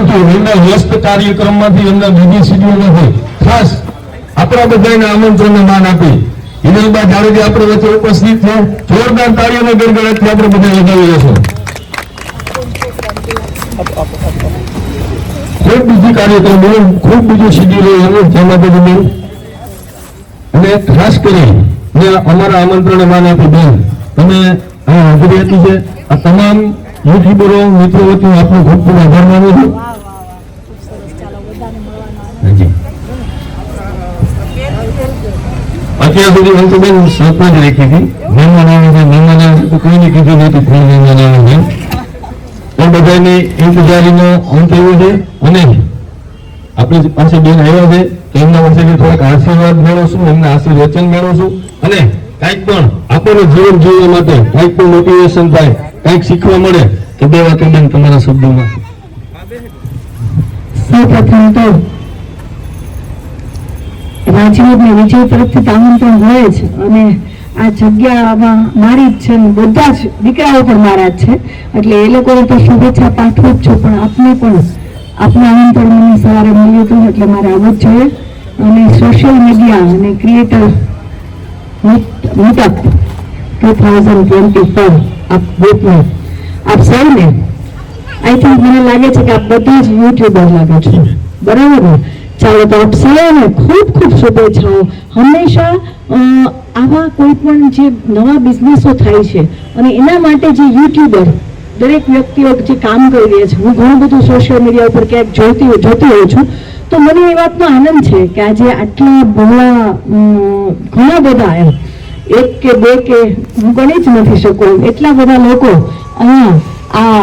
હતું એમના વ્યસ્ત કાર્યક્રમમાંથી એમના બીજી શિડ્યુલમાંથી ખાસ આપણા બધાને આમંત્રણને માન આપી હિનલબા જાડેજા આપણે વચ્ચે ઉપસ્થિત છે. જોરદાર તાળીઓના ગડગડાટથી આપણે બધા લગાવી લેશું. ખૂબ બીજી કાર્યક્રમ ખૂબ બીજું શિડ્યુલ એવું જેમાં બધું અને ખાસ કરી અમારા આમંત્રણને માન આપી બેન તમે હાજરી આપી છે. આ તમામ યુટ્યુબરો મિત્રો વતી આપનો ખૂબ ખૂબ આભાર માનું છું. અત્યાર સુધી અંતુબેન સરપંચ રાખી હતી મહેમાન આવે છે મહેમાન આવે છે તો કોઈને કીધું નથી કોણ મહેમાન આવે છે પણ બધાની ઇંતજારીનો અંત એવો છે. અને આપણી પાસે બેન આવ્યા છે તો એમના પાસેથી થોડાક આશીર્વાદ મેળવશું એમના આશીર્વચન મેળવશું અને કંઈક પણ આપણને જીવન જીવવા માટે કંઈક પણ મોટિવેશન થાય કંઈક શીખવા મળે તો બે વાક્ય બેન તમારા શબ્દોમાં. સૌપ્રથમ તો રાજ્યને વિજય તરફથી આમંત્રણ હોય છે અને આ જગ્યામાં મારી જ છે બધા જ દીકરાઓ પણ મારા જ છે એટલે એ લોકોને તો શુભેચ્છા પાઠવું જ છું પણ આપને પણ આપના આમંત્રણ સવારે મળ્યું હતું એટલે મારે આવવું જ જોઈએ. અને સોશિયલ મીડિયા અને ક્રિએટર મીટઅપ 2024 આપ ગ્રુપને આપ સૌને આઈ થિંક મને લાગે છે કે આપ બધા જ યુટ્યુબર લાગે છે બરાબર ને. ચાલો તો આપ સૌને ખૂબ ખૂબ શુભેચ્છાઓ. હંમેશા આવા કોઈ પણ જે નવા બિઝનેસો થાય છે અને એના માટે જે યુટ્યુબર દરેક વ્યક્તિઓ જે કામ કરી રહ્યા છે હું ઘણું બધું સોશિયલ મીડિયા ઉપર ક્યાંક જોતી હોઉં છું તો મને એ વાતનો આનંદ છે કે આજે આટલા બહોળા ઘણા બધા એમ એક કે બે કે હું ગણી જ નથી શકું એટલા બધા લોકો અહીંયા આ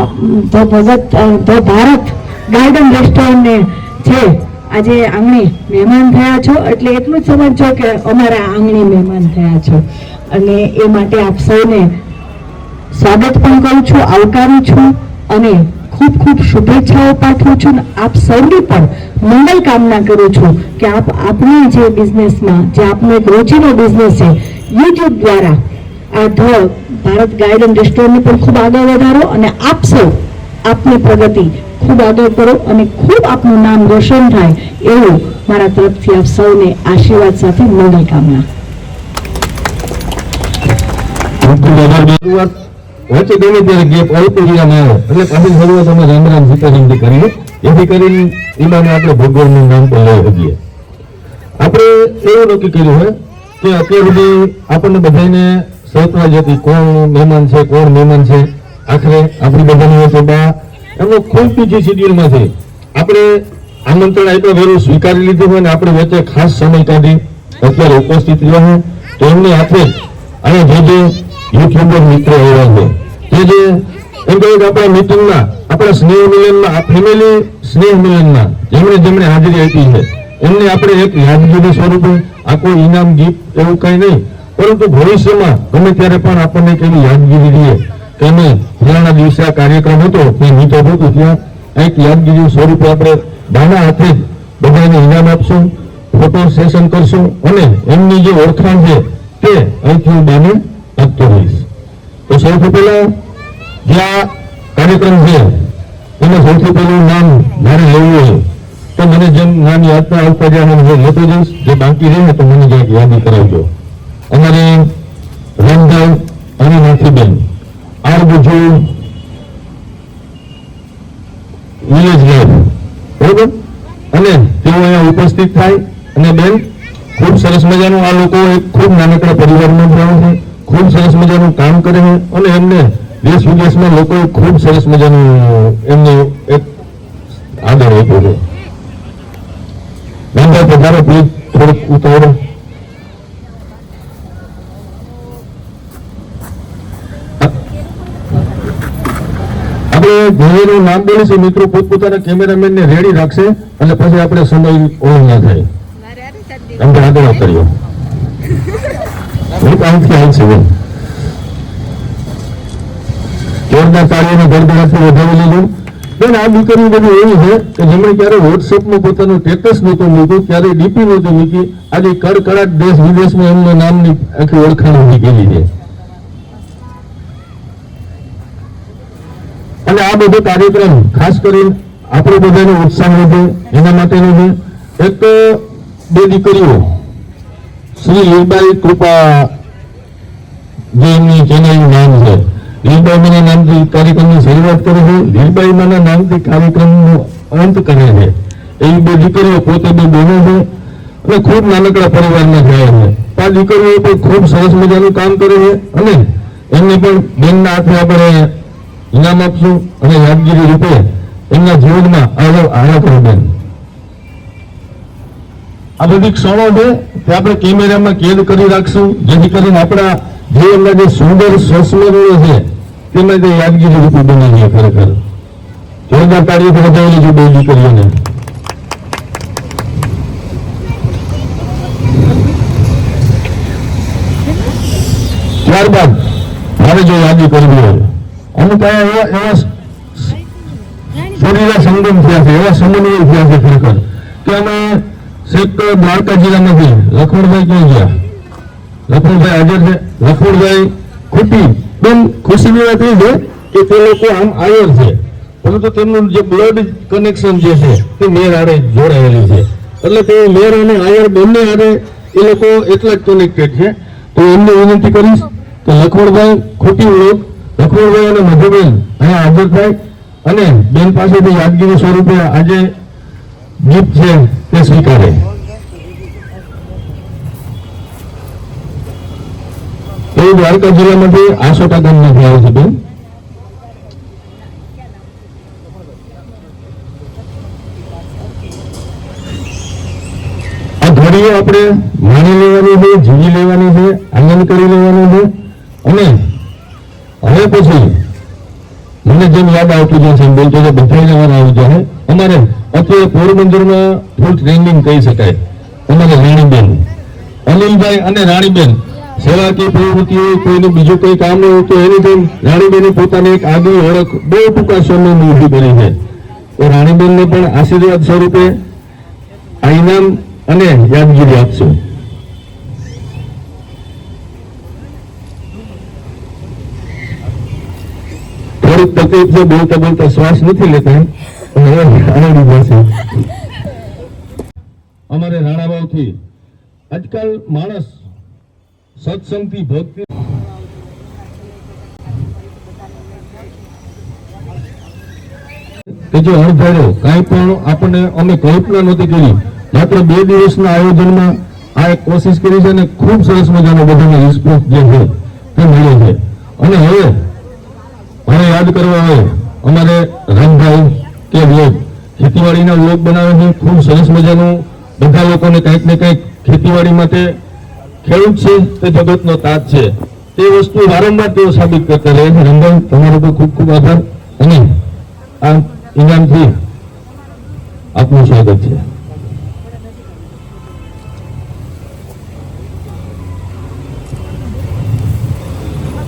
ધ ભારત ગાર્ડન રેસ્ટોરન્ટને છે આજે આંગણે મહેમાન થયા છો એટલે એટલું જ સમજો કે અમારા આંગણે મહેમાન થયા છો અને એ માટે આપ સૌને સ્વાગત પણ કરું છું આવકારું છું અને ખૂબ ખૂબ શુભેચ્છાઓ પાઠવું છું. આપ સૌની પણ મંગલ કામના કરું છું કે આપ આપણા જે બિઝનેસમાં જે આપનો એક રોજીનો બિઝનેસ છે યુટ્યુબ દ્વારા આ ધ ભારત ગાર્ડન રેસ્ટોરન્ટને પણ ખૂબ આગળ વધારો અને આપ સૌ આપની પ્રગતિ ખૂબ આગળ કરો અને ખૂબ આપનું નામ રોશન થાય એવું મારા તરફથી આપ સૌને આશીર્વાદ સાથે મંગલ કામના. વચ્ચે ગમે ત્યારે ગેપ અલ્પ વિરામ આવે એટલે પાછી શરૂઆત અમે રામ રામ સીતારામથી કરીએ એથી કરીને એમાં આપણે ભગવાનનું નામ પણ લઈ શકીએ. આપણે એવું નક્કી કર્યું હોય કે અત્યાર સુધી આપણને બધાને સરપ્રાઈઝ હતી કોણ મહેમાન છે આખરે આપણી બધાની વચ્ચે બા એમનો ખૂબ બીજી શિડ્યુલમાંથી આપણે આમંત્રણ આપ્યા વેરું સ્વીકારી લીધું હોય ને આપણી વચ્ચે ખાસ સમય કાઢી અત્યારે ઉપસ્થિત રહ્યા હોય તો એમની હાથે અહીંયા જે યુટ્યુબર મિત્રો આવ્યા છે જે એમ કહ્યું કે આપણા મિટિંગમાં આપણા સ્નેહ મિલનમાં આ ફેમિલી સ્નેહ મિલનમાં જેમણે હાજરી આપી છે એમને આપણે એક યાદગીરી સ્વરૂપે આ કોઈ ઇનામ ગિફ્ટ એવું કઈ નહીં પરંતુ ભવિષ્યમાં ગમે ત્યારે પણ આપણને કેવી યાદગીરી રહીએ કે અમે પહેલાના દિવસે આ કાર્યક્રમ હતો ત્યાં મીટઅપ હતું ત્યાં એક યાદગીરી સ્વરૂપે આપણે બાના હાથે જ બધાને ઇનામ આપશું ફોટો સેશન કરશું અને એમની જે ઓળખાણ છે તે અહીંથી હું બાને આપતો રહીશ. તો સૌથી પહેલા જે આ કાર્યક્રમ છે એમાં સૌથી પહેલું નામ મારે લેવું હોય તો મને જેમ નામ યાદતા આવતા જાય હું લેતો જઈશ જે બાકી રહે તો મને ક્યાંક યાદી કરાવજો. અમારી રામભાઈ અને નાથીબેન આરબુજુ વિલેજ લાઈફ બરોબર અને તેઓ અહીંયા ઉપસ્થિત થાય અને બેન ખૂબ સરસ મજાનું આ લોકો એક ખૂબ નાનકડા પરિવારમાં રહે છે ખૂબ સરસ મજાનું કામ કરે છે અને એમને દેશ વિદેશમાં લોકોએ ખૂબ સરસ મજાનું એમને એક આદર આપ્યો છે. રામભાઈ પધારો પ્લીઝ થોડુંક ઉતાવળો. ધ્યેયનું નામ બોલીશું મિત્રો પોતપોતાના કેમેરામેન ને રેડી રાખશે અને પછી આપણે સમય ઓવર ના થાય આપણે આગળ કરીએ. જોરદાર તાળીઓને ગડગડાટથી વધાવી લીધું. બેન આ દીકરી બધી એવી છે કે જેમણે ક્યારે વોટ્સએપમાં પોતાનું સ્ટેટસ નહોતું મૂક્યું ક્યારે ડીપી નહોતી મૂકી આજે કડકડાટ દેશ વિદેશમાં એમના નામની આખી ઓળખાણ ઊભી કરી છે. અને આ બધો કાર્યક્રમ ખાસ કરીને આપણે બધાનો ઉત્સાહ વધે એના માટેનું છે. એક બે દીકરીઓ શ્રી લીલબાઈ કૃપા જે એમની ચેનલનું નામ છે, લીલબાઈ માના નામથી કાર્યક્રમની શરૂઆત કરે છે, લીલબાઈ માના નામથી કાર્યક્રમનો અંત કરે છે. એવી બે દીકરીઓ, પોતે બે બહેનો છે અને ખૂબ નાનકડા પરિવારમાં જાય છે. આ દીકરીઓ પણ ખૂબ સરસ મજાનું કામ કરે છે અને એમને પણ બેનના હાથે આપણે ઇનામ આપશું અને યાદગીરી રૂપે એમના જીવનમાં આગળ કરો બેન. આ બધી ક્ષણો છે તે આપણે કેમેરામાં કેદ કરી રાખશું, જેથી કરીને આપણા જીવનના જે સુંદર સંસ્મરણો છે તેમાં જે યાદગીરી રૂપે બની જાય. ખરેખર જોરદાર તાળીઓથી વધાવી લીધું બે દીકરીઓને. ત્યારબાદ મારે જો યાદી કરવી હોય, અમુક એવા શરીરના સંગમ થયા છે, એવા સમન્વય થયા છે ખરેખર કે અમે છેક દ્વારકા જિલ્લામાંથી લખમણભાઈ ક્યાં ગયા, લખમણભાઈ હાજર છે, લખમણભાઈ ખુટી બેન. ખુશીની વાત એ છે કે તે લોકો આમ આયર છે, પરંતુ તેમનું જે બ્લડ કનેક્શન જે છે તે મેર આડે જોડાયેલી છે, એટલે તે મેર અને આયર બંને આડે એ લોકો એટલા જ કનેક્ટેડ છે. તો એમને વિનંતી કરીશ કે લખમણભાઈ ખોટી ઓળખ, લખમણભાઈ અને મધુબેન અહીંયા હાજર થાય અને બેન પાસેથી યાદગીરી સ્વરૂપે આજે ગિફ્ટ છે તે સ્વીકારે. એ દ્વારકા જિલ્લામાંથી આસોટા ગામમાંથી આવે છે બેન. આ ઘડીઓ આપણે માણી લેવાની છે, જીવી લેવાની છે, આનંદ કરી લેવાનું છે અને હવે પછી મને જેમ યાદ આવતું જશે એમ બોલતો બધાને વાર આવી જાય. અમારે અત્યારે પોરબંદરમાં ફૂલ ટ્રેનિંગ કહી શકાય. અમારે રાણીબેન, અનિલભાઈ અને રાણીબેન સેવાકીય પ્રવૃત્તિ હોય, કોઈનું બીજું કોઈ કામ હોય તો એની જેમ રાણીબેને પોતાની એક આગવી ઓળખ બહુ ટૂંકા સમયમાં ઊભી કરી છે. તો રાણીબેનને પણ આશીર્વાદ સ્વરૂપે આ ઇનામ અને યાદગીરી આપશું. થોડીક તકલીફ છે, બોલતા બોલતા શ્વાસ નથી લેતા, આવડી જશે. અમારે રાણાભાવથી આજકાલ માણસ સત્સંગથી ભક્તિ કે જો અણધાર્યો કાંઈ પણ આપણને અમે કલ્પના નહોતી કરી. માત્ર 2 દિવસના આયોજનમાં આ એક કોશિશ કરી છે અને ખૂબ સરસ મજાનો બધાનો રિસ્પોન્સ જે છે તે મળ્યો છે. અને હવે મારે યાદ કરવા આવે અમારે રામભાઈ કે વ્લોગ, ખેતીવાડીના વ્લોગ બનાવે છે, ખૂબ સરસ મજાનું. બધા લોકોને કંઈક ને કંઈક ખેતીવાડી માટે ખેડૂત છે તે જગતનો તાજ છે, તે વસ્તુ વારંવાર તેઓ સાબિત કરતા રહે છે. રામભાઈ, તમારો તો ખૂબ ખૂબ આભાર અને આ ઇનામથી આપનું સ્વાગત છે.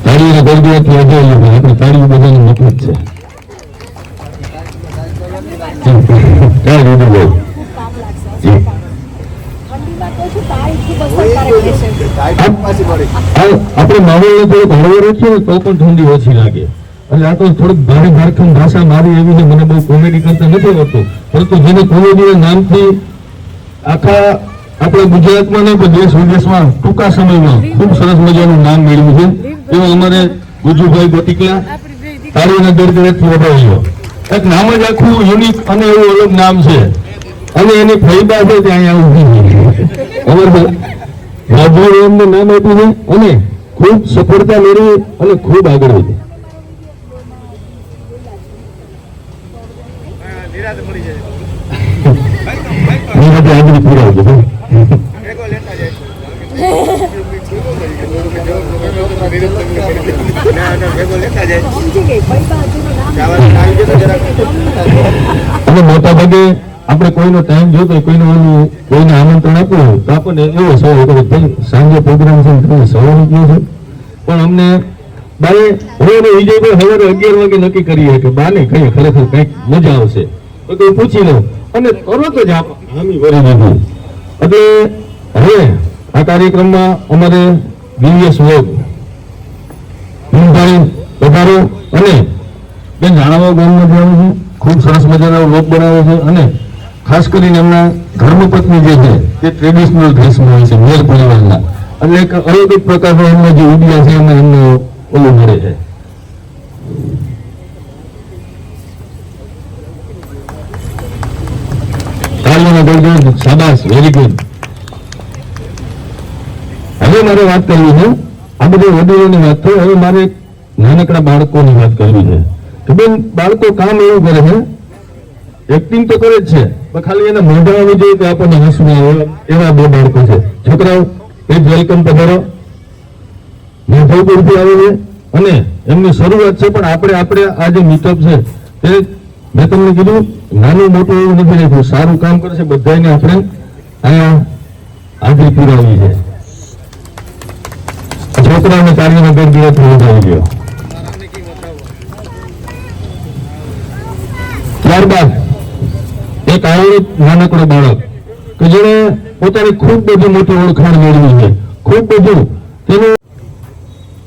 તાળીના ગરબીઓથી અજાયું છે, આપણે તાળીઓ બધાને મફત છે. આપણે માહોલને થોડોક હળવો રાખીએ ને તો પણ ઠંડી ઓછી લાગે. એટલે આ તો થોડીક ભારે ભારખમ ભાષા મારી એવી છે, મને બહુ કોમેડી કરતા નથી આવતું, પરંતુ જેને કોમેડીના નામથી આખા આપણા ગુજરાતમાં નહીં પણ દેશ વિદેશમાં ટૂંકા સમયમાં ખૂબ સરસ મજાનું નામ મેળવ્યું છે, એવા અમારે ગુજુભાઈ ગોટીકલા. તાળીના ગરગડાટથી વધાવ્યો. એક નામ જ આખું યુનિક અને એવું અલગ નામ છે અને એની ફાયદા છે તે અહીંયા ઉભી અમારે રાજુ એમનું નામ આપ્યું છે અને ખૂબ સફળતા મેળવી અને ખૂબ આગળ વધી. હાજરી પુરાવજો. અને મોટા ભાગે આપણે કોઈનો ટાઈમ જોતો હોય, કોઈને આમંત્રણ આપવું હોય તો આપણને એવો સવાલ કે ભાઈ સાંજે પ્રોગ્રામ છે તમે સવારે ગયો છો, પણ અમને બાએ હું અને વિજયભાઈ સવારે 11 વાગે નક્કી કરીએ કે બાને કહીએ ખરેખર કંઈક મજા આવશે તો કોઈ પૂછી લો અને તરત જ હામી ભરી દીધું. એટલે હવે આ કાર્યક્રમમાં અમારે દિવ્યેશ વ્લોગ ભીમભાઈ પધારો અને બેન રાણાવા ગામમાંથી આવે છે, ખૂબ સરસ મજાના વ્લોગ બનાવે છે અને ખાસ કરીને એમના ધર્મપત્ની જે છે તે ટ્રેડિશનલ ડ્રેસમાં હોય છે મેર પરિવારના, એટલે એક અલગ જ પ્રકારનો એમનો જે ઉડિયા છે એમાં એમને ઓલું મળે છે. શાબાશ, વેરી ગુડ. હવે મારે વાત કરવી છે, આ બધી વડીલોની વાત થઈ, હવે મારે નાનકડા બાળકોની વાત કરવી છે કે બેન બાળકો કામ એવું કરે છે, એક્ટિંગ તો કરે જ છે પણ ખાલી એને મોઢા આવવું જોઈએ કે આપણને હસવું આવે એવા બે બાળકો છે. છોકરાઓ પ્લીઝ વેલકમ પધારો. મોઢાપુરથી આવે છે અને એમની શરૂઆત છે, પણ આપણે આ જે મીટઅપ છે તે મેં તમને કીધું નાનું મોટું એવું નથી રાખ્યું, સારું કામ કરે છે, બધાને આપણે અહીંયા હાજરી પુરાવી છે. છોકરાઓને કાર્યના ગેરગિરાથી વધાવી ગયો. ત્યારબાદ એક આવડું નાનકડો બાળક કે જેને પોતાની ખૂબ બધી મોટી ઓળખાણ મેળવી છે, ખૂબ બધું તેનું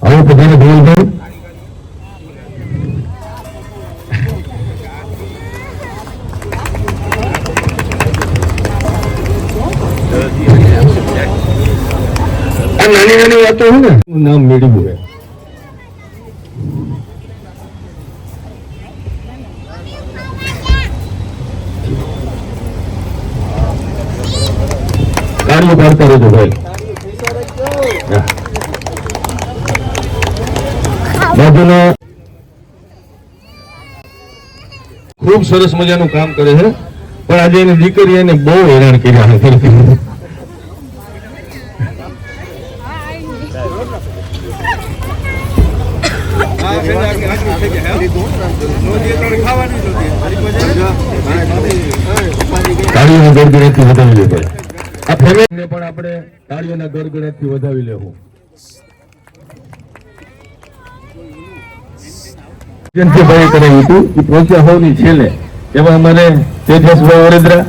આવું બધાને ભૂલ થાય. આ નાની નાની વાતો હોય ને નામ મેળવ્યું હોય. કાર્ય પાડતા રહેજો ભાઈ. બાજુના ખૂબ સરસ મજાનું કામ કરે છે, પણ આજે એની દીકરી એને બહુ હેરાન કર્યા છે. તાળીઓના ગડગડાટથી વધાવી લે ભાઈ. આ ફેમિલીને પણ આપણે તાળીઓના ગડગડાટથી વધાવી લેવું. ભાઈ કરાવ્યું હતું એ પહોંચ્યા હોવની છેલ્લે એમાં અમારે તેજસભાઈ વડોદરા,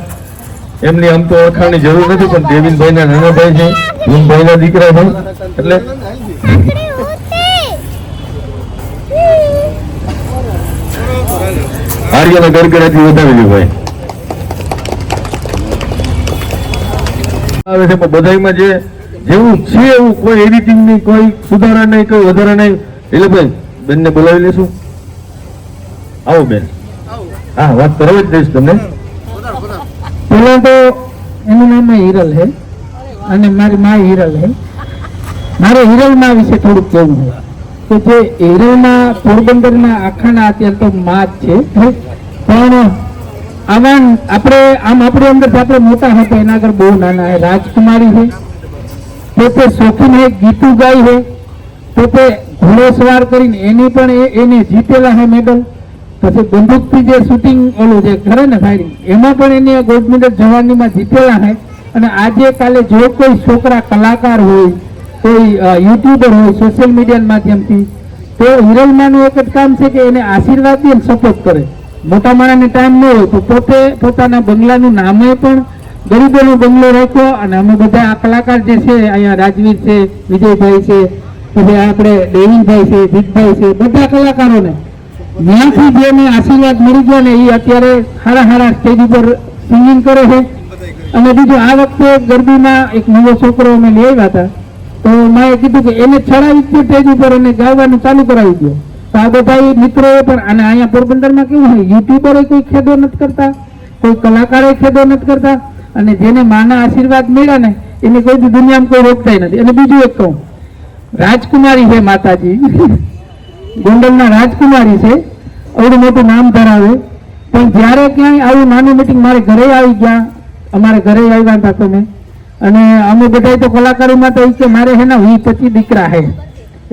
એમની આમ તો ઓળખાણની જરૂર નથી પણ દેવીનભાઈ ના નાના ભાઈ છે, ભીમભાઈ ના દીકરા છે, એટલે આર્યના ગડગડાથી વધાવી લે ભાઈ. આવે છે પણ બધામાં જે જેવું છે એવું કોઈ એડિટિંગ નહીં, કોઈ સુધારા નહીં, કોઈ વધારા નહીં. એટલે ભાઈ બેનને બોલાવી લેશું. આવો બેન. હા, વાત કરવા જ દઈશ તમને. પેલા તો એનું નામ હિરલ છે અને મારી માં હિરલ છે. મારે હિરલમાં વિશે થોડુંક કહેવું છે કે જે હિરલમાં પોરબંદરના આખાના અત્યારે તો માં જ છે, પણ આવા આપણે અંદર આપણે મોટા હતા એના આગળ બહુ નાના છે. રાજકુમારી છે, પોતે શોખીન છે, ગીતું ગાય છે, પોતે ઘોડેસવાર કરીને એની પણ એને જીતેલા છે મેડલ. પછી બંદૂકથી જે શૂટિંગ ઓલું જે કરે ને ફાયરિંગ એમાં પણ એને ગોલ્ડ મેડલ જવાનીમાં જીતેલા છે. અને આજે કાલે જો કોઈ છોકરા કલાકાર હોય, કોઈ યુટ્યુબર હોય સોશિયલ મીડિયા માધ્યમથી, તો હિરલમાંનું એક જ કામ છે કે એને આશીર્વાદ દે અને સપોર્ટ કરે. મોટા માણસને ટાઈમ ન હોય તો પોતે પોતાના બંગલાનું નામે પણ ગરીબોનો બંગલો રાખ્યો. અને અમે બધા આ કલાકાર જે છે અહીંયા રાજવીર છે, વિજયભાઈ છે, પછી આપણે દેવીનભાઈ છે, જીતભાઈ છે, બધા કલાકારોને ત્યાંથી જે મેં આશીર્વાદ મળી ગયો ને એ અત્યારે સારા સ્ટેજ ઉપર સિંગિંગ કરે છે. અને બીજું આ વખતે ગરબીમાં એક નવો છોકરો અમે લઈ આવ્યા હતા, તો મેં કીધું કે એને ચડાવી દો સ્ટેજ ઉપર અને ગાવાનું ચાલુ કરાવી દો. તો આ બધા મિત્રોએ પણ, અને અહીંયા પોરબંદરમાં કેવું હોય, યુટ્યુબરો કોઈ ખેદો નથી કરતા, કોઈ કલાકારો ખેદો નથી કરતા, અને જેને માના આશીર્વાદ મળ્યા ને એને કોઈ દુનિયામાં કોઈ રોકતા નથી. અને બીજું એક કહું, રાજકુમારી છે માતાજી, ગોંડલના રાજકુમારી છે, આવડું મોટું નામ ધરાવે, પણ જ્યારે ક્યાંય આવું નાનું મીટિંગ મારે ઘરે આવી ગયા, અમારે ઘરે આવ્યા હતા તમે, અને અમે બધા તો કલાકારોમાં તો કે મારે છે ને 20-25 દીકરા છે,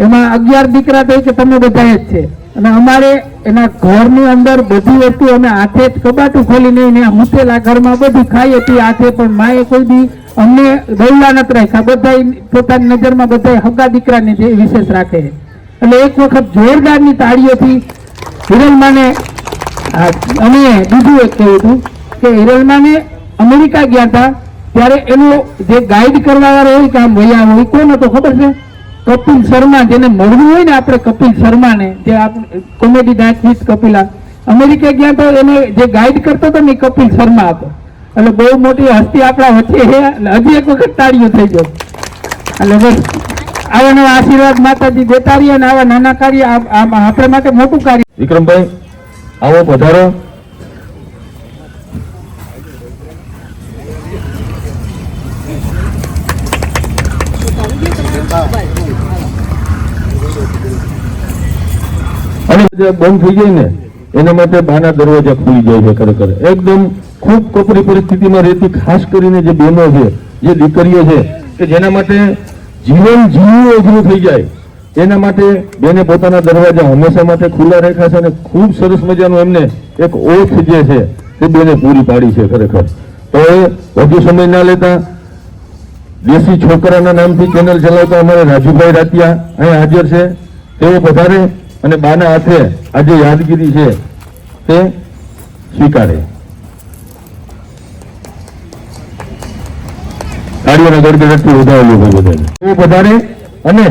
એમાં 11 દીકરા તો કે તમે બધા જ છે. અને અમારે એના ઘરની અંદર બધી વસ્તુ અમે હાથે જ કબાટું ખોલી નહીં, મૂકેલા ઘરમાં બધું ખાઈએ પીએ હાથે, પણ માએ કોઈ દી અમને દौला નથી રાખ્યા. બધા પોતાની નજરમાં બધા હગા દીકરાને જે વિશેષ રાખે છે. એટલે એક વખત જોરદારની તાળીઓથી હિરલમાને. અમે બીજું એક કહ્યું હતું કે હિરલમાને અમેરિકા ગયા હતા ત્યારે એનો જે ગાઈડ કરવા વાળો હોય કે આમ વયા હોય, કોણ હતો ખબર છે? કપિલ શર્મા. જેને મળવું હોય ને આપણે કપિલ શર્માને, જે comedy night with Kapila, America ગયા તો એને જે ગાઈડ કરતો હતો ને એ કપિલ શર્મા હતો. એટલે બહુ મોટી હસ્તી આપણા વચ્ચે છે. એટલે હજી એક વખત તાળીઓ થઈ ગયો. એટલે બસ આવા નવા આશીર્વાદ માતાજી દેતા રહીએ અને આવા નાના કાર્ય આપણા માટે મોટું કાર્ય. વિક્રમભાઈ આવો પધારો. અને જે બંધ થઈ જાય ને એના માટે બાના દરવાજા ખુલી જાય છે. ખરેખર એકદમ ખૂબ કપરી પરિસ્થિતિમાં રહેતી ખાસ કરીને જે બહેનો છે, જે દીકરીઓ છે કે જેના માટે જીવન જીવવું અઘરું થઈ જાય, એના માટે બેને પોતાના દરવાજા હંમેશા માટે ખુલ્લા રાખ્યા છે અને ખૂબ સરસ મજાનું એમને એક ઓથ જે છે તે બેને પૂરી પાડી છે. ખરેખર તો એ વધુ સમય ના લેતા દેશી છોકરાના નામથી ચેનલ ચલાવતા અમારે રાજુભાઈ રાતિયા અહીંયા હાજર છે. તેઓ પધારે અને બાના હાથે આજે યાદગીરી છે તે સ્વીકારે. ગાડીઓના ગડગડાટથી વધારેલું હોય બધાને. તેઓ પધારે અને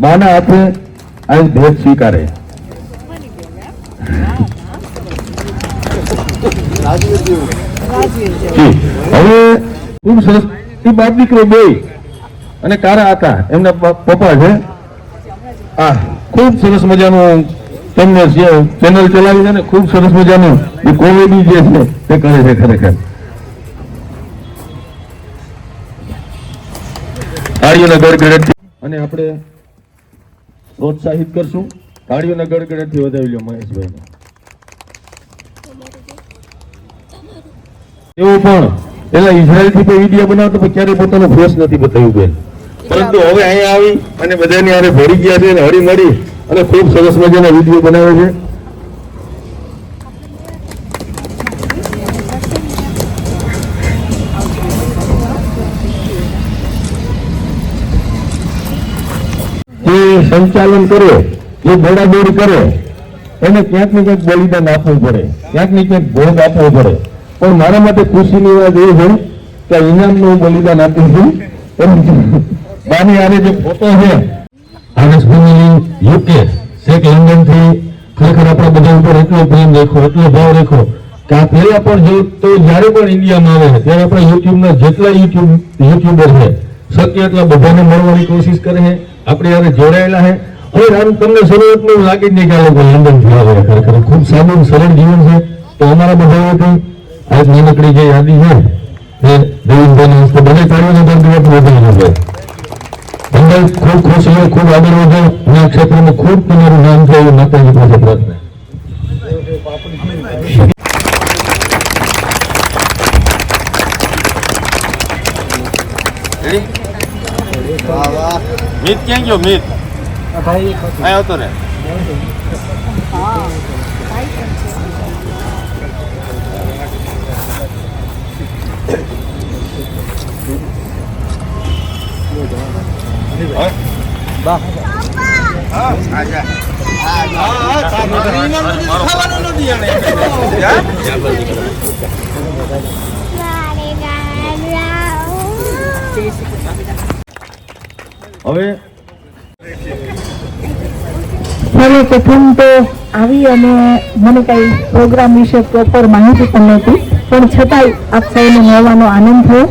બાના હાથે આ ભેટ સ્વીકારે. હવે ખૂબ સરસ બાપ દીકરો બે અને કારા હતા, એમના પપ્પા છે. આ ખૂબ સરસ મજાનું તેમને ચેનલ ચલાવી છે ને ખૂબ સરસ મજાનું એ કોમેડી જે છે તે કરે છે. ખરેખર તાળીઓના ગડગડાટથી અને આપણે પ્રોત્સાહિત કરશું. તાળીઓના ગડગડાટથી વધાવી લો મહેશભાઈને. તેઓ પણ પેલા ઇઝરાયલ થી કોઈ વિડીયો બનાવતો પણ ક્યારેય પોતાનો ફેસ નથી બતાવ્યું બેન, પરંતુ હવે અહીંયા આવી અને બધાની આરે ભળી ગયા છે અને હળી મળી અને ખૂબ સરસ મજાના વિડીયો બનાવે છે. જે સંચાલન કરે, જે દોડાદોડી કરે એને ક્યાંક ને ક્યાંક બલિદાન આપવું પડે, ક્યાંક ને ક્યાંક ભોગ આપવો પડે. પણ મારા માટે ખુશીની વાત એ છે કે ઇનામનું બલિદાન આપ્યું છું. પરંતુ બાની આરે જે ફોટો છે RS family UK Sheikh London થી ખરેખર આપણા બધા ઉપર એટલો પ્રેમ રાખ્યો, એટલો ભાવ રાખ્યો કે આ પહેલા પણ જો તો જયારે પણ ઇન્ડિયામાં આવે ત્યારે આપણા યુટ્યુબના જેટલા યુટ્યુબર છે શક્ય એટલા બધાને મળવાની કોશિશ કરે છે, આપણે યારે જોડાયેલા છે. હવે આમ તમને શરૂઆતમાં લાગી જ નહીં કે આ લોકો લંડન થી આવે. ખરેખર ખૂબ સાદું સરળ જીવન છે. તો અમારા બધાથી આ નાનકડી જે યાદી છે એ દેવેશભાઈ હસ્તે બધે કાર્યોને દર્દીઓથી વધારી છે. તમને ખૂબ ખુશી હોય, ખૂબ આગળ વધો અને આ ક્ષેત્રમાં ખૂબ તમારું નામ થાય એવું માતાજી પાસે પ્રાર્થના. મીત ક્યાં ગયો? મીત આવતો રે. હવે સર્વપ્રથમ તો આવી અને મને કઈ પ્રોગ્રામ વિશે પ્રોપર માહિતી પણ નહોતી, પણ છતાંય આપ સૌને મળવાનો આનંદ થયો.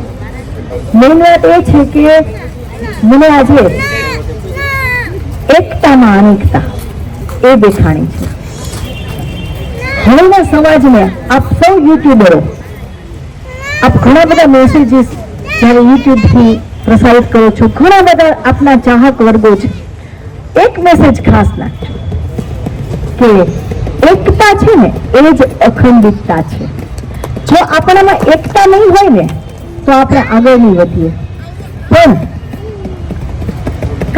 મેઇન વાત એ છે કે મને આજે એકતામાં અનેકતા એ દેખાણી છે. હાલના સમાજને આપ સૌ યુટ્યુબરો આપ ઘણા બધા મેસેજીસ જ્યારે યુટ્યુબથી પ્રસારિત કરો છો, ઘણા બધા આપના ચાહક વર્ગો છે. એક મેસેજ ખાસ નાખજો કે એકતા છે ને એ જ અખંડિતતા છે. જો આપણામાં એકતા નહીં હોય ને તો આપણે આગળ નહીં વધીએ. પણ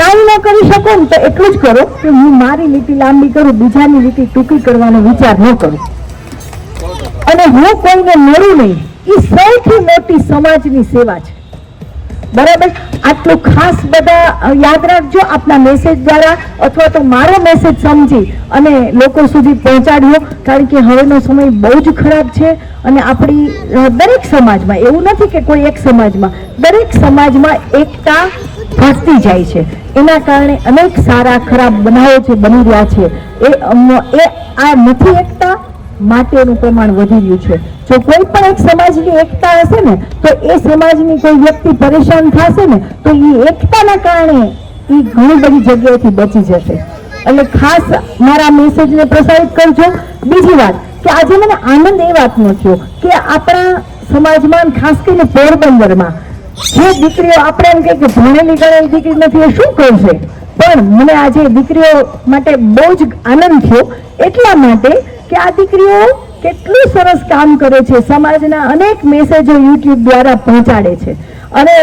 કાંઈ ન કરી શકો ને તો એટલું જ કરો કે હું મારી લીટી લાંબી કરું, બીજાની લીટી ટૂંકી કરવાનો વિચાર ન કરું અને હું કોઈને મળું નહીં. એ સૌથી મોટી સમાજની સેવા છે. બરાબર? આટલું ખાસ બધા યાદ રાખજો. આપના મેસેજ દ્વારા અથવા તો મારો મેસેજ સમજી અને લોકો સુધી પહોંચાડ્યો, કારણ કે હવેનો સમય બહુ જ ખરાબ છે અને આપણી દરેક સમાજમાં, એવું નથી કે કોઈ એક સમાજમાં, દરેક સમાજમાં એકતા ઘટતી જાય છે. એના કારણે અનેક સારા ખરાબ બનાવો જે બની રહ્યા છે એ આ નથી એકતા માટેનું પ્રમાણ વધી રહ્યું છે. જો કોઈ પણ એક સમાજની એકતા હશે ને તો એ સમાજની કોઈ વ્યક્તિ પરેશાન થશે ને તો એ એકતાના કારણે એ ઘણી બધી જગ્યાએથી બચી જશે. એટલે ખાસ મારા મેસેજને પ્રસારિત કરજો. બીજી વાત કે આજે મને આનંદ એ વાતનો થયો કે આપણા સમાજમાં ખાસ કરીને પોરબંદરમાં જે દીકરીઓ આપણે એમ કે ભણેલી ગણેલી દીકરી નથી એ શું કરશે, પણ મને આજે દીકરીઓ માટે બહુ જ આનંદ થયો એટલા માટે કે આ દીકરીઓ કેટલું સરસ કામ કરે છે, સમાજના અનેક મેસેજો યુટ્યુબ દ્વારા પહોંચાડે છે અને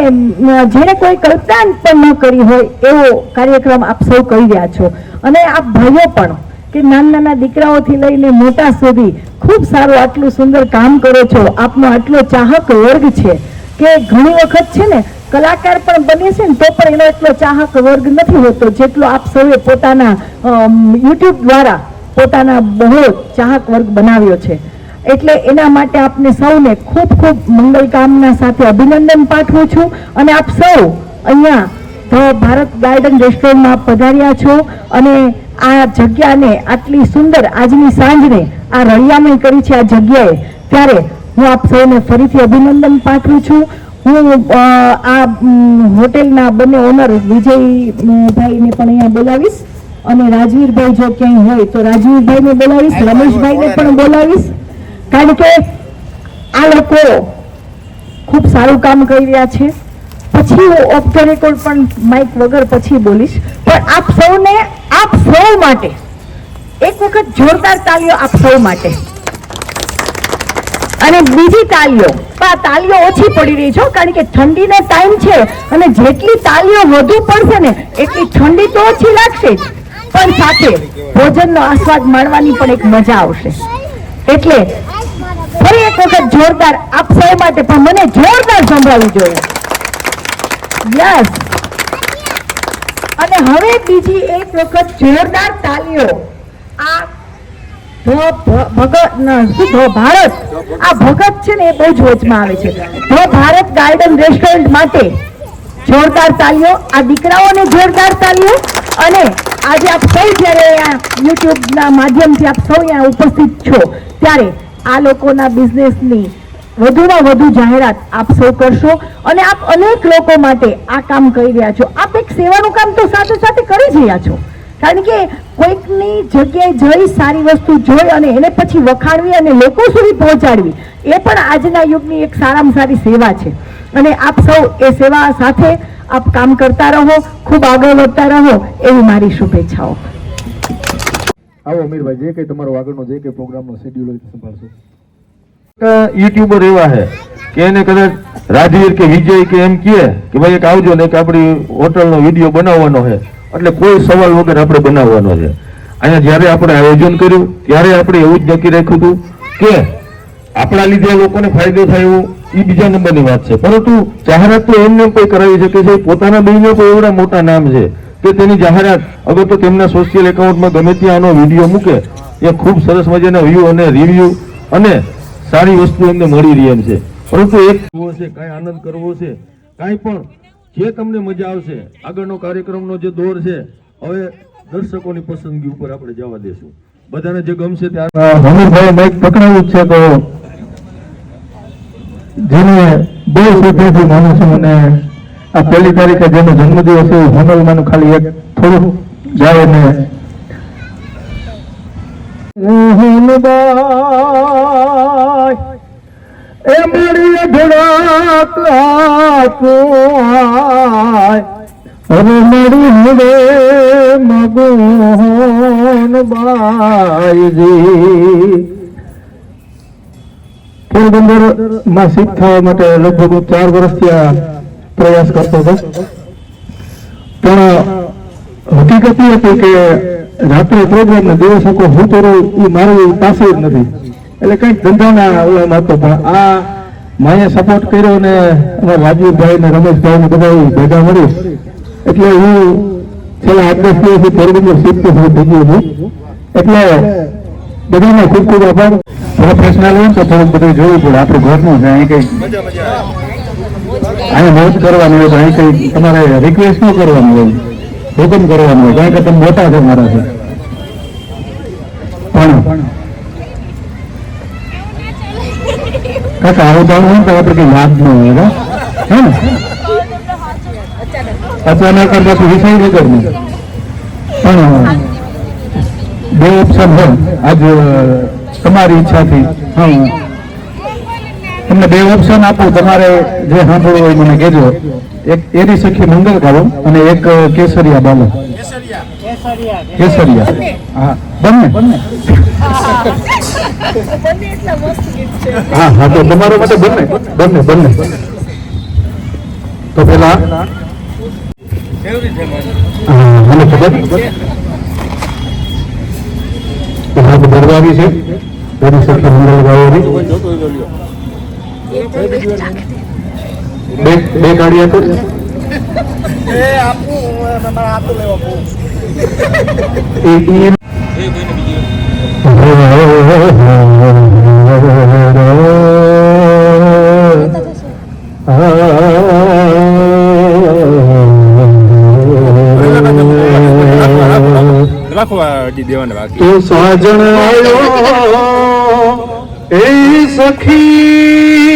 જેને કોઈ કલ્પના પણ ન કરી હોય એવો કાર્યક્રમ આપ સૌ કરી રહ્યા છો. અને આપ ભાઈઓ પણ કે નાના નાના દીકરાઓથી લઈને મોટા સુધી ખૂબ સારું આટલું સુંદર કામ કરો છો. આપનો આટલો ચાહક વર્ગ છે કે ઘણી વખત છે ને કલાકાર પણ બને છે ને તો પણ એનો એટલો ચાહક વર્ગ નથી હોતો જેટલો આપ સૌએ પોતાના યુટ્યુબ દ્વારા પોતાના બહુ ચાહક વર્ગ બનાવ્યો છે. એટલે એના માટે આપને સૌને ખૂબ ખૂબ મંગલ કામના સાથે અભિનંદન પાઠવું છું. અને આપ સૌ અહીંયા ધ ભારત ગાર્ડન રેસ્ટોરન્ટમાં પધાર્યા છો અને આ જગ્યાને આટલી સુંદર આજની સાંજને આ રળિયામણી કરી છે આ જગ્યાએ, ત્યારે હું આપ સૌને ફરીથી અભિનંદન પાઠવું છું. હું આ હોટેલના બંને ઓનર વિજયભાઈને પણ અહીંયા બોલાવીશ અને રાજવીરભાઈ જો ક્યાંય હોય તો રાજવીરભાઈને બોલાવીશ, રમેશભાઈને પણ બોલાવીશ, કારણ કે આ લોકો ખૂબ સારું કામ કરી રહ્યા છે. પછી હું ઓફ ધ રેકોર્ડ પણ માઇક વગર પછી બોલીશ, પણ આપ સૌને આપ સૌ માટે એક વખત જોરદાર તાળીઓ આપ સૌ માટે. અને બીજી તાળીઓ, આ તાળીઓ ઓછી પડી રહી છે કારણ કે ઠંડીનો ટાઈમ છે અને જેટલી તાળીઓ વધુ પડશે ને એટલી ઠંડી તો ઓછી લાગશે જ, પણ સાથે ભોજનનો આસ્વાદ માણવાની પણ એક મજા આવશે. એટલે ફરી એક વખત જોરદાર આપ સૌ માટે, પણ મને જોરદાર સંભળાવવું જોઈએ. યસ. અને હવે બીજી એક વખત જોરદાર તાળીઓ આ ભારત, આ ભગત છે ને એ બહુ જ વચમાં આવે છે. ધ ભારત ગાર્ડન રેસ્ટોરન્ટ માટે જોરદાર તાળીઓ, આ દીકરાઓને જોરદાર તાળીઓ. અને આજે આપ સૌ જ્યારે યુટ્યુબના માધ્યમથી આપ સૌ અહીંયા ઉપસ્થિત છો ત્યારે આ લોકોના બિઝનેસની વધુમાં વધુ જાહેરાત આપ સૌ કરશો અને આપ અનેક લોકો માટે આ કામ કરી રહ્યા છો. આપ એક સેવાનું કામ તો સાથે સાથે કરી જ રહ્યા છો, કારણ કે કોઈકની જગ્યાએ જઈ સારી વસ્તુ જોઈ અને એને પછી વખાણવી અને લોકો સુધી પહોંચાડવી એ પણ આજના યુગની એક સારામાં સારી સેવા છે. અને આપ સૌ એ સેવા સાથે આપ કામ કરતા રહો, ખૂબ આગળ વધતા રહો એવી મારી શુભેચ્છાઓ. આવો અમીરભાઈ, જે કઈ તમારો આગળનો જે કઈ પ્રોગ્રામનો શેડ્યુલ હોય સંભાળશો. યુટ્યુબર એવા છે કે એને કદાચ રાજવીર કે વિજય કે એમ કહે કે ભાઈ એક આવજો ને કે આપણી હોટલનો વિડીયો બનાવવાનો છે, એટલે કોઈ સવાલ વગર આપણે બનાવવાનો છે. અહીંયા જ્યારે આપણે આયોજન કર્યું ત્યારે આપણે એવું જ નક્કી રાખ્યું હતું કે આપણા લીધે લોકોને ફાયદો થાય એવું એ બીજા નંબરની વાત છે, પરંતુ જાહેરાત તો એમને કોઈ કરાવી શકે છે. પોતાના બહેનો કોઈ એવડા મોટા નામ છે કે તેની જાહેરાત અગર તો તેમના સોશિયલ એકાઉન્ટમાં ગમે ત્યાં આનો વિડીયો મૂકે એ ખૂબ સરસ મજાના વ્યૂ અને રિવ્યુ અને સારી વસ્તુ એમને મળી રહી એમ છે. પરંતુ એક છે કાંઈ આનંદ કરવો છે, કાંઈ પણ જે તમને મજા આવશે, આગળનો કાર્યક્રમનો જે દોર છે હવે દર્શકોની પસંદગી ઉપર આપણે જવા દેશું. બધાને જે ગમશે ત્યાં હમીરભાઈ માઇક પકડાવું છે તો જેને બહુ શ્રદ્ધાથી માનું છું અને આ પહેલી તારીખે જેનો જન્મદિવસ છે હોનલમાંનું ખાલી એક થોડું જાય ને એ મારી ધડાક અરે મારી હડે મગોન બાઈજી. પોરબંદર માં શિફ્ટ થવા માટે લગભગ 4 વર્ષથી આ પ્રયાસ કરતો હતો, પણ હકીકત એ હતી કે રાત્રે પ્રોગ્રામ ને દિવસ આખો હું તો એ મારી પાસે જ નથી, એટલે કઈક ધંધાના ઓલામાં હતો. પણ આ માએ સપોર્ટ કર્યો ને અમારા રાજવીરભાઈ ને રમેશભાઈ ને બધા ભેગા મળી એટલે હું છેલ્લા 8-10 દિવસથી પોરબંદર શિફ્ટ થઈ ગયું છું. એટલે બધાને ખૂબ ખૂબ આભાર. પ્રોફેશનલ હોય તો થોડુંક બધું જોવું પડે, આપણું ઘરનું છે, અહીં કઈ અહીં મોજ કરવાનું હોય તો અહીં કઈ તમારે રિક્વેસ્ટ ન કરવાનું હોય, હુકમ કરવાનું હોય, કારણ કે તમે મોટા છે મારાથી. પણ કાકા આવું જાણવું તો આપણે કઈ યાદ ન હોય હે ને અચાનક પાછું વિષય વગર નહીં પણ બે ઓપ્શન હોય આજ તમારી ઈચ્છાથી હા તમને બે ઓપ્શન આપું તમારે જે સાંભળવું હોય મને કહેજો એક એરી સખી મંગલ ગાવો અને એક કેસરિયા બોલો કેસરિયા હા બંને હા હા તો તમારા માટે બંને બંને બંને તો પેલા મને ખબર દરબારી છે એરી સખી મંગલ ગાવાની બે ગાડી આપો તો સાજણ આવ્યો એ સખી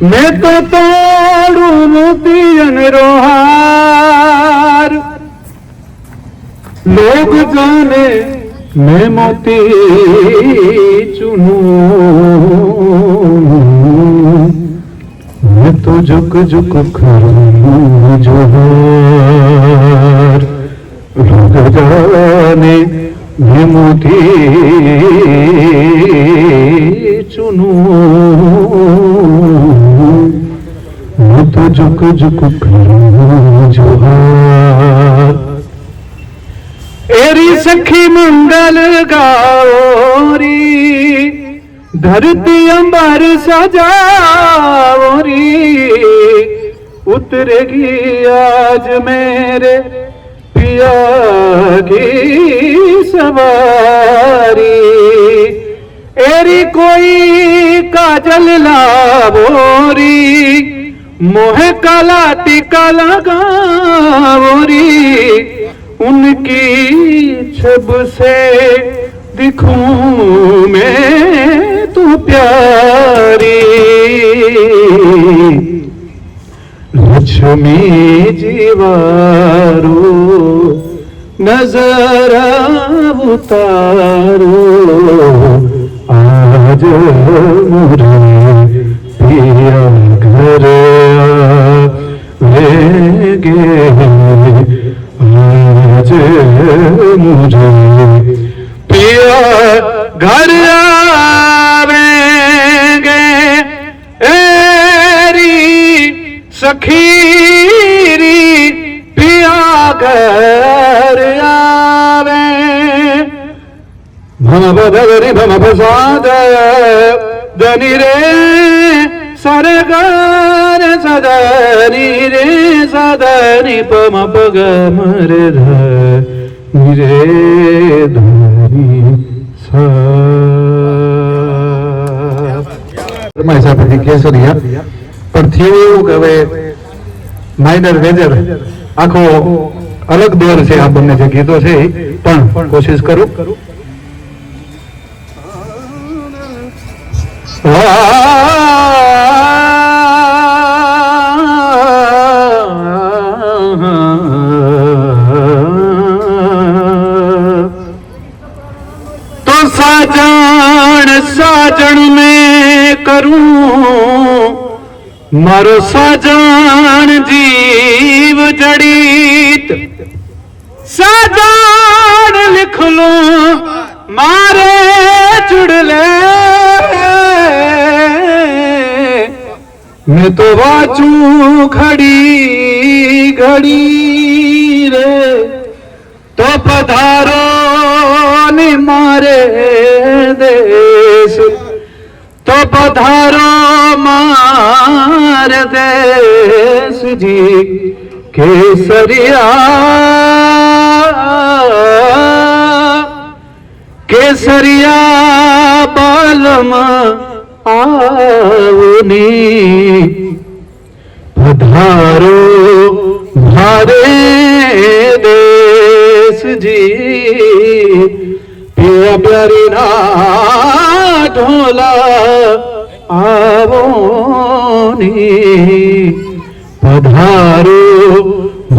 મેં તો તોડું મોતી અને રોહાર લોગ જાને मैं मोती चुनूं मैं तो झुक झुक करूं जोहर लोग जाने मैं मोती चुनूं मैं तो झुक झुक करूं जोहर एरी सखी मंगल गाओरी धरती अंबर सजाओरी उतरेगी आज मेरे पिया की सवारी एरी कोई काजल लावोरी मोहे काला टीका लगावोरी उनकी छब से दिखूं मैं तू प्यारी लक्ष्मी जीवारो नजर उतारो आज मुझे पिया घर आवेगे आज मुझे पिया घर आवेंगे एरी सखीरी पिया घर आवे भम भगरी भम भसाद दनी रे सरगार सदनी रे सदनी पम पग मरे रे धनी सा સાથે કેસરિયા પણ થયું એવું કે હવે માઇનર મેજર આખો અલગ દોર છે આ બંને જે ગીતો છે પણ કોશિશ કરું तो साजन साजन में करूं मारो साजन जीव जड़ीत साजन लिख लो मारे चुड़ले मैं तो वाचूं खड़ी घड़ी रे तो पधारो नि मारे देश तो पधारो मार देश जी केसरिया केसरिया बालम आवनी पधारो भारे देश जी પિયા પ્યારી ના ઢોલા આવો ની પધારો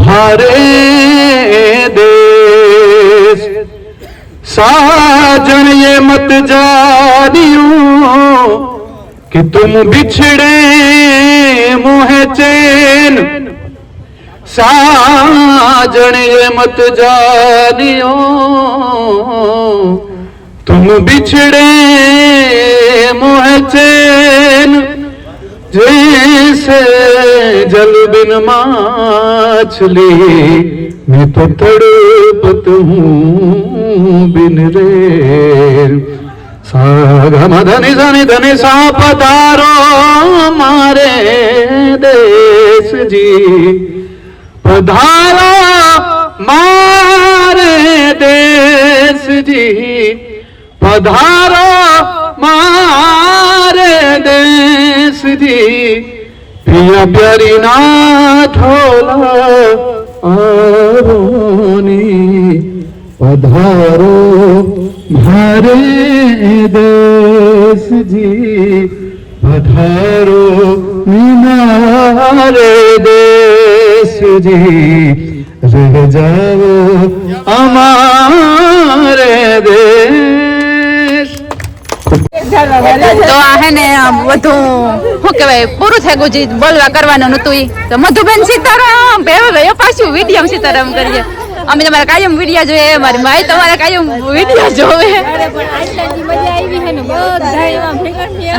ભારે દેશ साजन ये मत जानियो कि तुम बिछड़े मोहे चैन साजन ये मत जानियो तुम बिछड़े मोहे चैन जैसे जल बिन मछली मैं तो तड़पत हूँ बिन रे सागम धनि धनि धनि सा पधारो मारे देश जी पधारो मारे देश जी पधारो मारे देश जी पिया प्यारी ना ढोला आरोनी पधारो मारे देश जी पधारो मारे देश जी रह जाओ हमारे देश તો આ હે ને બધું શું કહેવાય પૂરું થઈ ગયું, જે બોલવા કરવાનું નતું ઈ. તો મધુબેન સીતારામ ભેગો ગયો પાછું વિડીયો સીતારામ કરીએ. અમે તમારા કાયમ વિડીયો જોઈએ, મારી માય તમારા કાયમ વિડીયો જોવે.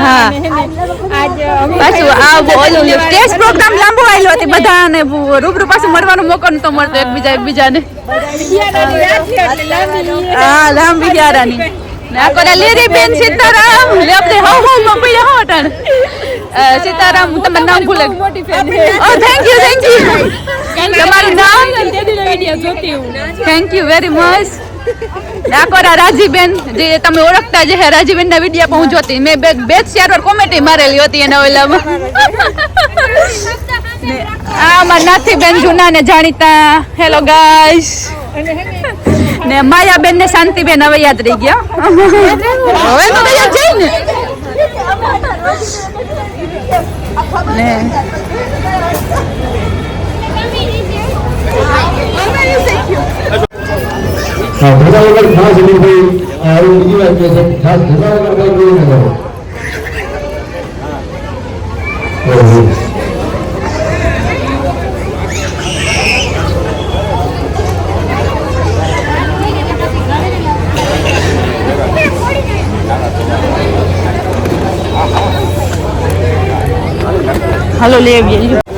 હા પાછું આ ઓલું સ્ટેજ પ્રોગ્રામ લાંબો આવેલો હતી, બધાને રૂબરૂ પાછું મળવાનો મોકો નતો મળતો એકબીજાને. હા લાંબી ગ્યારાની ના કોને લેરી બેન સીતારામ લે આપણે હો મમ્મી હો ટણ સીતારામ હું તમારું નામ ભૂલે. ઓ થેન્ક યુ તમારું નામ thank you very much. Dakora Rajiben જે તમે ઓળખતા જે હે રાજીબેન ના વિડીયો પણ હું જોતી, મેં બે 4 વાર કોમેડી મારેલી હતી એના ઓલામાં. આ મારા નાથીબેન જૂના ને જાણીતા હેલો ગાઈસ ને માયાબેન ને શાંતિબેન હવે યાદ રહી ગયા. હવે તો યાદ જાય ને હા ધજા વગર ખાસ અનિલભાઈ આવી બીજી વાત કહે છે, ખાસ ધજા વગર કઈ બોલી ન કરો. હાલો લઈ આવીએ.